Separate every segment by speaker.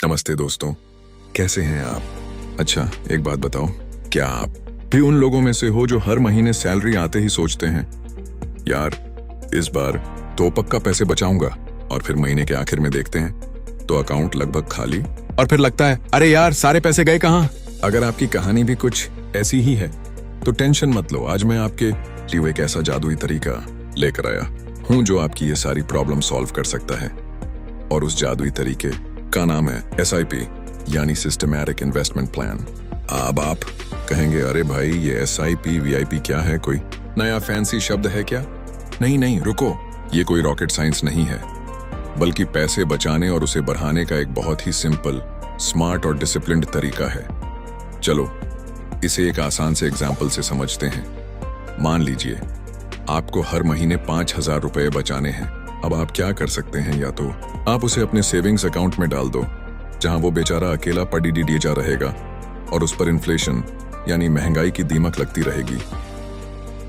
Speaker 1: नमस्ते दोस्तों, कैसे हैं आप? अच्छा, एक बात बताओ, क्या आप भी उन लोगों में से हो जो हर महीने सैलरी आते ही सोचते हैं, यार इस बार तो पक्का पैसे बचाऊंगा, और फिर महीने के आखिर में देखते हैं तो अकाउंट लगभग खाली, और फिर लगता है अरे यार सारे पैसे गए कहाँ? अगर आपकी कहानी भी कुछ ऐसी ही है तो टेंशन मत लो। आज मैं आपके लिए एक ऐसा जादुई तरीका लेकर आया हूं जो आपकी ये सारी प्रॉब्लम सॉल्व कर सकता है, और उस जादुई तरीके का नाम है SIP यानी सिस्टमैटिक इन्वेस्टमेंट प्लान। अब आप कहेंगे अरे भाई ये SIP VIP क्या है, कोई नया फैंसी शब्द है क्या? नहीं, रुको, ये कोई रॉकेट साइंस नहीं है, बल्कि पैसे बचाने और उसे बढ़ाने का एक बहुत ही सिंपल, स्मार्ट और डिसिप्लिन्ड तरीका है। चलो इसे एक आसान से एग्जाम्पल से समझते हैं। मान लीजिए आपको हर महीने 5,000 रुपए बचाने हैं। अब आप क्या कर सकते हैं, या तो आप उसे अपने सेविंग्स अकाउंट में डाल दो जहां वो बेचारा अकेला पड़ी जा रहेगा और उस पर इन्फ्लेशन यानी महंगाई की दीमक लगती रहेगी,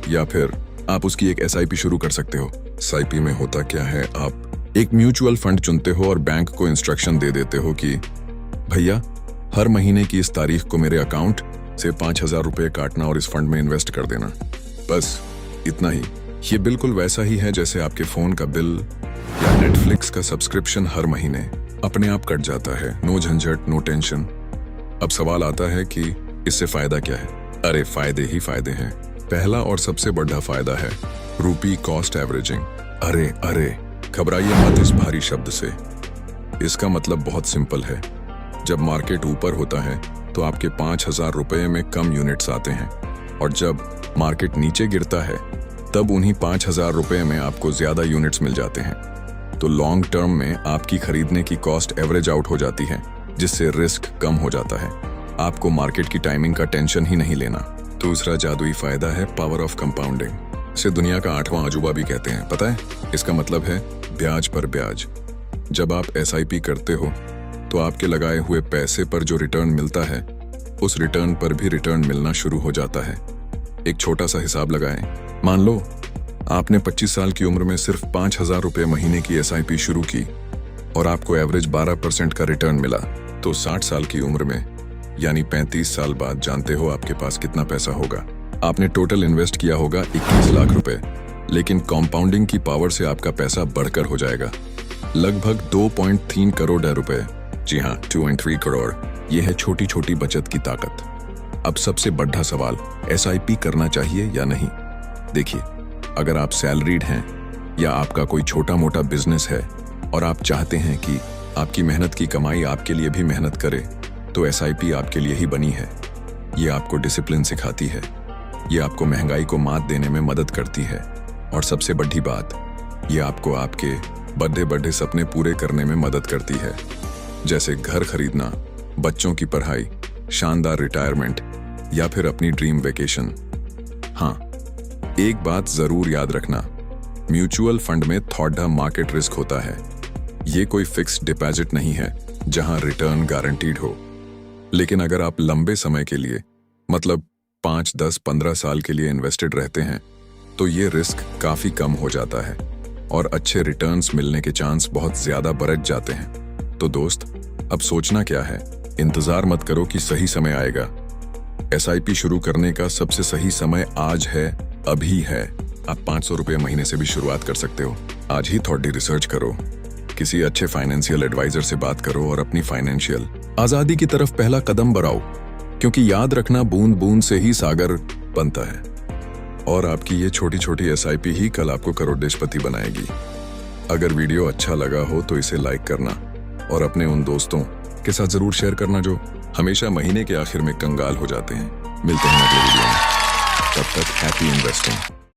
Speaker 1: या फिर आप उसकी एक SIP शुरू कर सकते हो। SIP में होता क्या है, आप एक म्यूचुअल फंड चुनते हो और बैंक को इंस्ट्रक्शन दे देते हो कि भैया हर महीने की इस तारीख को मेरे अकाउंट से 5,000 रुपए काटना और इस फंड में इन्वेस्ट कर देना। बस इतना ही। ये बिल्कुल वैसा ही है जैसे आपके फोन का बिल या नेटफ्लिक्स का सब्सक्रिप्शन हर महीने अपने आप कट जाता है। नो झंझट, नो टेंशन। अब सवाल आता है कि इससे फायदा क्या है? अरे फायदे ही फायदे हैं। पहला और सबसे बड़ा फायदा है रूपी कॉस्ट एवरेजिंग। अरे घबराइए मत इस भारी शब्द से। इसका मतलब बहुत सिंपल है। जब मार्केट ऊपर होता है तो आपके 5,000 रुपए में कम यूनिट्स आते हैं, और जब मार्केट नीचे गिरता है तब उन्हीं 5,000 रुपए में आपको ज्यादा यूनिट्स मिल जाते हैं। तो लॉन्ग टर्म में आपकी खरीदने की कॉस्ट एवरेज आउट हो जाती है, जिससे रिस्क कम हो जाता है। आपको मार्केट की टाइमिंग का टेंशन ही नहीं लेना। दूसरा जादुई फायदा है पावर ऑफ कंपाउंडिंग। इसे दुनिया का 8वां अजूबा भी कहते हैं, पता है? इसका मतलब है ब्याज पर ब्याज। जब आप SIP करते हो तो आपके लगाए हुए पैसे पर जो रिटर्न मिलता है, उस रिटर्न पर भी रिटर्न मिलना शुरू हो जाता है। एक छोटा सा हिसाब लगाएं। मान लो आपने 25 साल की उम्र में सिर्फ 5,000 रुपए महीने की SIP शुरू की और आपको एवरेज 12% का रिटर्न मिला, तो 60 साल की उम्र में यानी 35 साल बाद जानते हो आपके पास कितना पैसा होगा? आपने टोटल इन्वेस्ट किया होगा 21 लाख रुपए, लेकिन कंपाउंडिंग की पावर से आपका पैसा बढ़कर हो जाएगा लगभग 2.3 करोड़ रुपए। जी हाँ, 2.3 करोड़। यह है छोटी छोटी बचत की ताकत। अब सबसे बड़ा सवाल, SIP करना चाहिए या नहीं? देखिए, अगर आप सैलरीड हैं या आपका कोई छोटा मोटा बिजनेस है और आप चाहते हैं कि आपकी मेहनत की कमाई आपके लिए भी मेहनत करे, तो SIP आपके लिए ही बनी है। ये आपको डिसिप्लिन सिखाती है, ये आपको महंगाई को मात देने में मदद करती है, और सबसे बड़ी बात, ये आपको आपके बड़े सपने पूरे करने में मदद करती है, जैसे घर खरीदना, बच्चों की पढ़ाई, शानदार रिटायरमेंट या फिर अपनी ड्रीम वेकेशन। हाँ, एक बात जरूर याद रखना, म्यूचुअल फंड में थोड़ा मार्केट रिस्क होता है। ये कोई फिक्स्ड डिपॉजिट नहीं है जहां रिटर्न गारंटीड हो। लेकिन अगर आप लंबे समय के लिए, मतलब 5, 10, 15 साल के लिए इन्वेस्टेड रहते हैं, तो ये रिस्क काफी कम हो जाता है और अच्छे रिटर्न्स मिलने के चांस बहुत ज्यादा बढ़ जाते हैं। तो दोस्त, अब सोचना क्या है? इंतजार मत करो कि सही समय आएगा। SIP शुरू करने का सबसे सही समय आज है, अभी है। आप 500 रुपए महीने से भी शुरुआत कर सकते हो। आज ही थोड़ी रिसर्च करो, किसी अच्छे फाइनेंशियल एडवाइजर से बात करो और अपनी फाइनेंशियल आजादी की तरफ पहला कदम बढ़ाओ, क्योंकि याद रखना, बूंद बूंद से ही सागर बनता है, और आपकी ये छोटी छोटी SIP ही कल आपको करोड़पति बनाएगी। अगर वीडियो अच्छा लगा हो तो इसे लाइक करना और अपने उन दोस्तों के साथ जरूर शेयर करना जो हमेशा महीने के आखिर में कंगाल हो जाते हैं। मिलते हैं अगले वीडियो में, तब तक हैप्पी इन्वेस्टिंग।